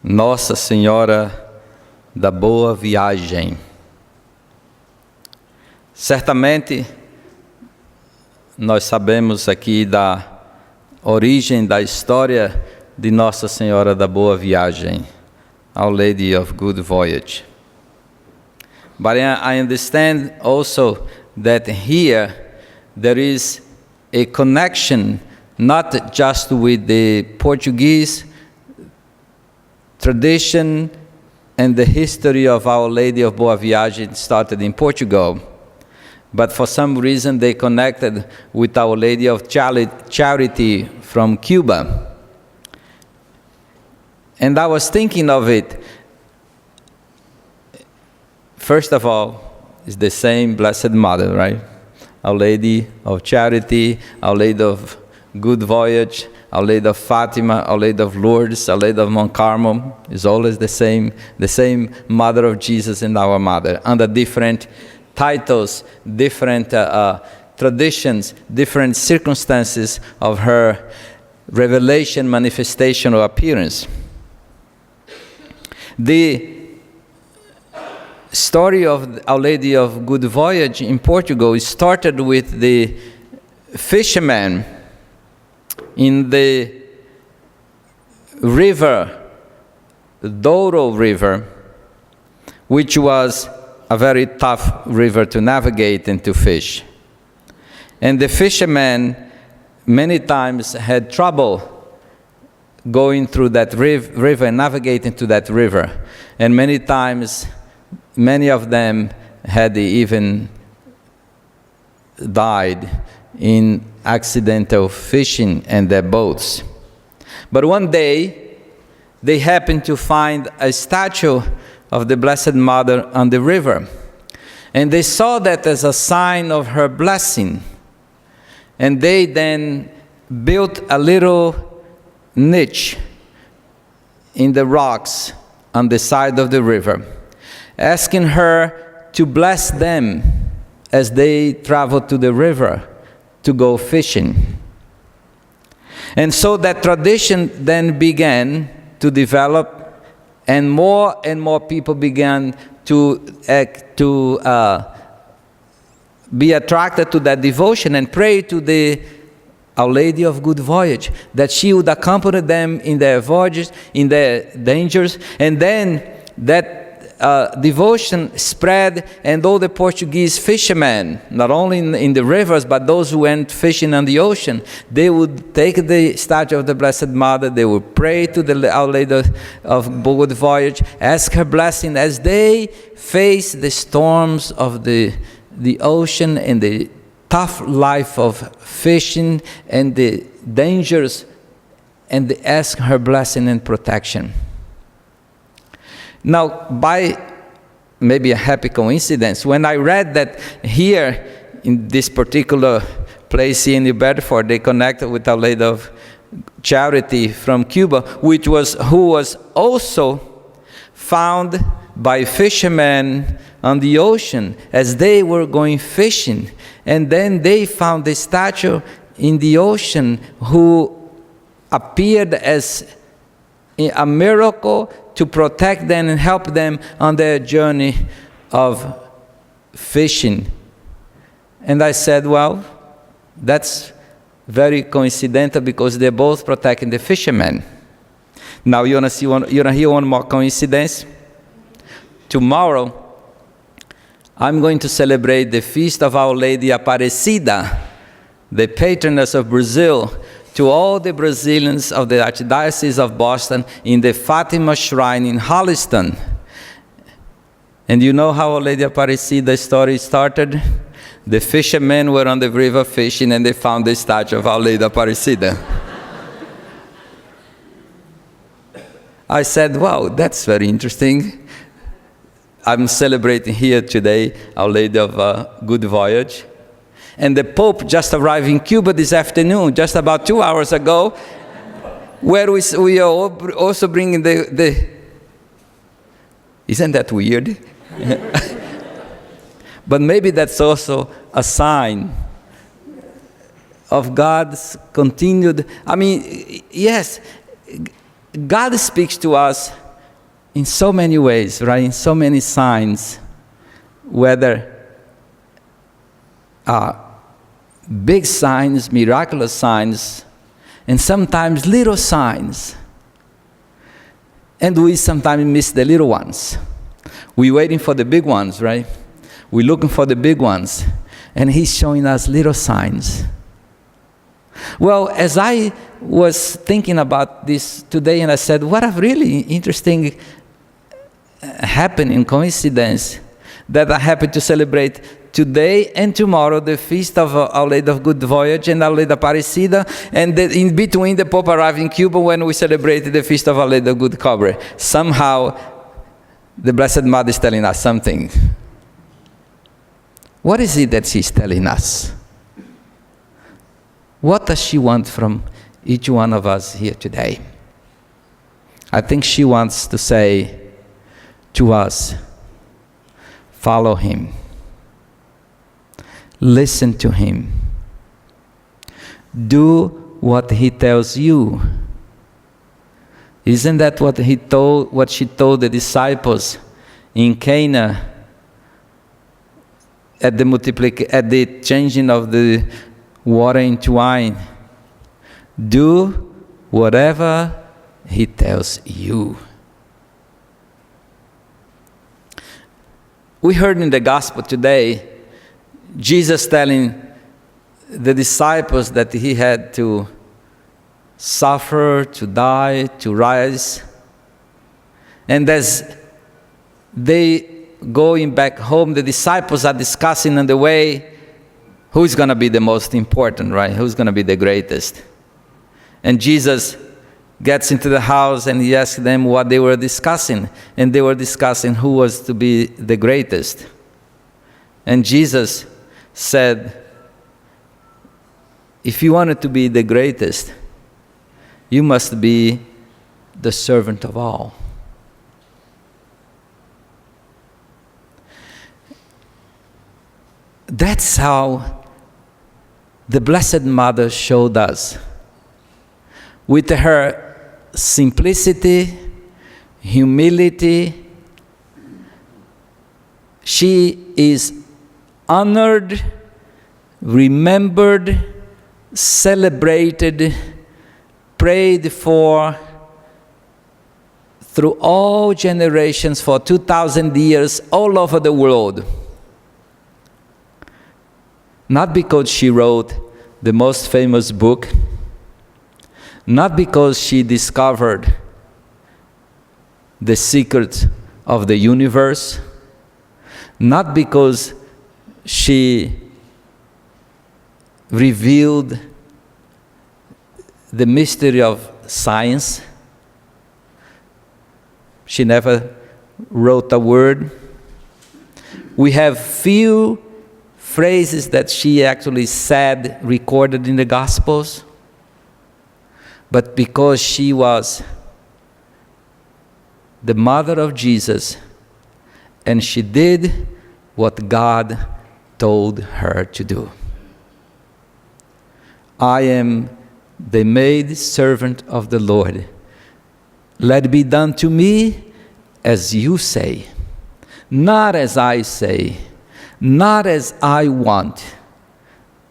Nossa Senhora da Boa Viagem. Certamente, nós sabemos aqui da origem da história de Nossa Senhora da Boa Viagem, Our Lady of Good Voyage. But I understand also that here there is a connection not just with the Portuguese tradition and the history of Our Lady of Boa Viagem started in Portugal, but for some reason they connected with Our Lady of Charity from Cuba. And I was thinking of it. First of all, it's the same Blessed Mother, right? Our Lady of Charity, Our Lady of Good Voyage, Our Lady of Fatima, Our Lady of Lourdes, Our Lady of Mount Carmel is always the same Mother of Jesus and our Mother, under different titles, different traditions, different circumstances of her revelation, manifestation, or appearance. The story of Our Lady of Good Voyage in Portugal started with the fisherman in the river, Douro River, which was a very tough river to navigate and to fish. And the fishermen many times had trouble going through that river and navigating to that river. And many times, many of them had even died in accidental fishing and their boats. But one day, they happened to find a statue of the Blessed Mother on the river. And they saw that as a sign of her blessing. And they then built a little niche in the rocks on the side of the river, asking her to bless them as they traveled to the river to go fishing. And so that tradition then began to develop, and more people began to be attracted to that devotion and pray to the Our Lady of Good Voyage, that she would accompany them in their voyages, in their dangers. And then that devotion spread, and all the Portuguese fishermen, not only in the rivers, but those who went fishing on the ocean, they would take the statue of the Blessed Mother, they would pray to the Our Lady of Good Voyage, ask her blessing as they face the storms of the ocean and the tough life of fishing and the dangers, and they ask her blessing and protection. Now, by maybe a happy coincidence, when I read that here in this particular place here in Bedford, they connected with Our Lady of Charity from Cuba, who was also found by fishermen on the ocean as they were going fishing. And then they found the statue in the ocean who appeared as a miracle to protect them and help them on their journey of fishing. And I said, well, that's very coincidental because they're both protecting the fishermen. Now you want to hear one more coincidence? Tomorrow, I'm going to celebrate the feast of Our Lady Aparecida, the patroness of Brazil, to all the Brazilians of the Archdiocese of Boston in the Fatima Shrine in Holliston. And you know how Our Lady Aparecida story started? The fishermen were on the river fishing and they found the statue of Our Lady Aparecida. I said, wow, that's very interesting. I'm celebrating here today Our Lady of Good Voyage. And the Pope just arrived in Cuba this afternoon, just about 2 hours ago, where we are also bringing the isn't that weird? But maybe that's also a sign of God's continued, yes, God speaks to us in so many ways, right? In so many signs, whether big signs, miraculous signs, and sometimes little signs. And we sometimes miss the little ones. We're waiting for the big ones, right? We're looking for the big ones. And he's showing us little signs. Well, as I was thinking about this today, and I said, what a really interesting happening, coincidence, that I happen to celebrate today and tomorrow the feast of Our Lady of Good Voyage and Our Lady Aparecida, and in between the Pope arrived in Cuba when we celebrated the feast of Our Lady of Good Cobre. Somehow, the Blessed Mother is telling us something. What is it that she's telling us? What does she want from each one of us here today? I think she wants to say to us, follow him. Listen to him. Do what he tells you. Isn't that what she told the disciples in Cana at the changing of the water into wine? Do whatever he tells you. We heard in the gospel today Jesus telling the disciples that he had to suffer, to die, to rise. And as they going back home, the disciples are discussing on the way who's going to be the most important, right? Who's going to be the greatest? And Jesus gets into the house and he asks them what they were discussing. And they were discussing who was to be the greatest. And Jesus said, if you wanted to be the greatest, you must be the servant of all. That's how the Blessed Mother showed us. With her simplicity, humility, she is honored, remembered, celebrated, prayed for through all generations for 2,000 years all over the world. Not because she wrote the most famous book, not because she discovered the secrets of the universe, not because she revealed the mystery of science. She never wrote a word. We have few phrases that she actually said, recorded in the Gospels. But because she was the mother of Jesus, and she did what God told her to do. I am the maid servant of the Lord. Let it be done to me as you say, not as I say, not as I want,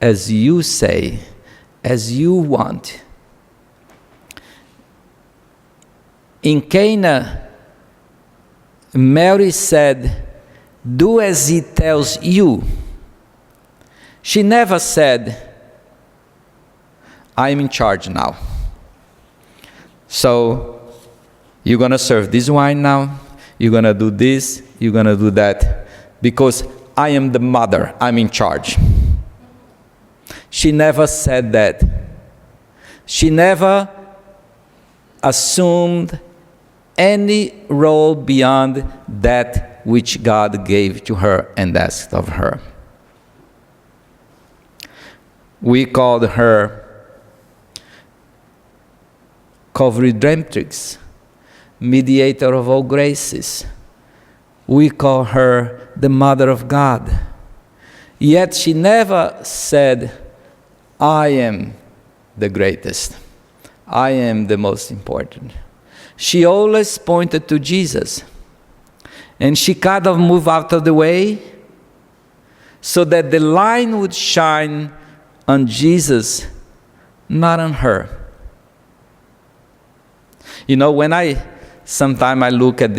as you say, as you want. In Cana, Mary said, do as he tells you. She never said, I'm in charge now. So, you're going to serve this wine now, you're going to do this, you're going to do that, because I am the mother, I'm in charge. She never said that. She never assumed any role beyond that which God gave to her and asked of her. We called her co-redemptrix, mediator of all graces. We call her the Mother of God. Yet she never said, I am the greatest. I am the most important. she always pointed to Jesus. And she kind of moved out of the way so that the light would shine on Jesus, not on her. You know, when sometimes I look at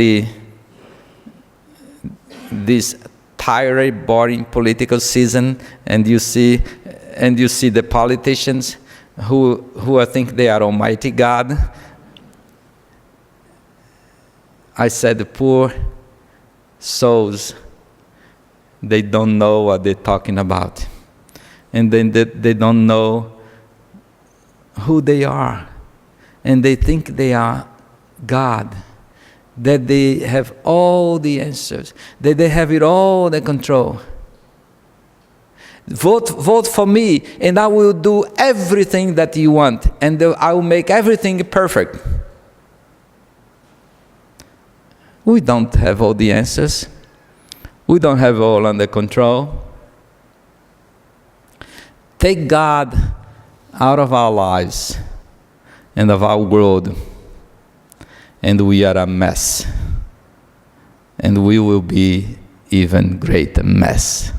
this tired, boring political season, and you see the politicians who I think they are Almighty God, I said, the poor souls, they don't know what they're talking about. And then they don't know who they are. And they think they are God. That they have all the answers. That they have it all under control. Vote for me, and I will do everything that you want. And I will make everything perfect. We don't have all the answers. We don't have all under control. Take God out of our lives and of our world, and we are a mess. And we will be even greater mess.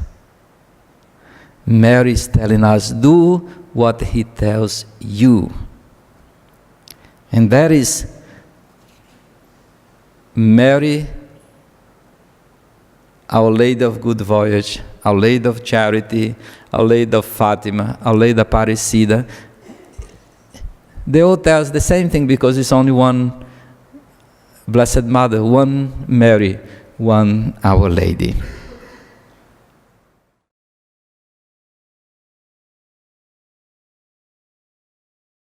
Mary is telling us, do what he tells you. And that is Mary, Our Lady of Good Voyage, Our Lady of Charity, Our Lady of Fatima, Our Lady of Aparecida. They all tell us the same thing because it's only one Blessed Mother, one Mary, one Our Lady.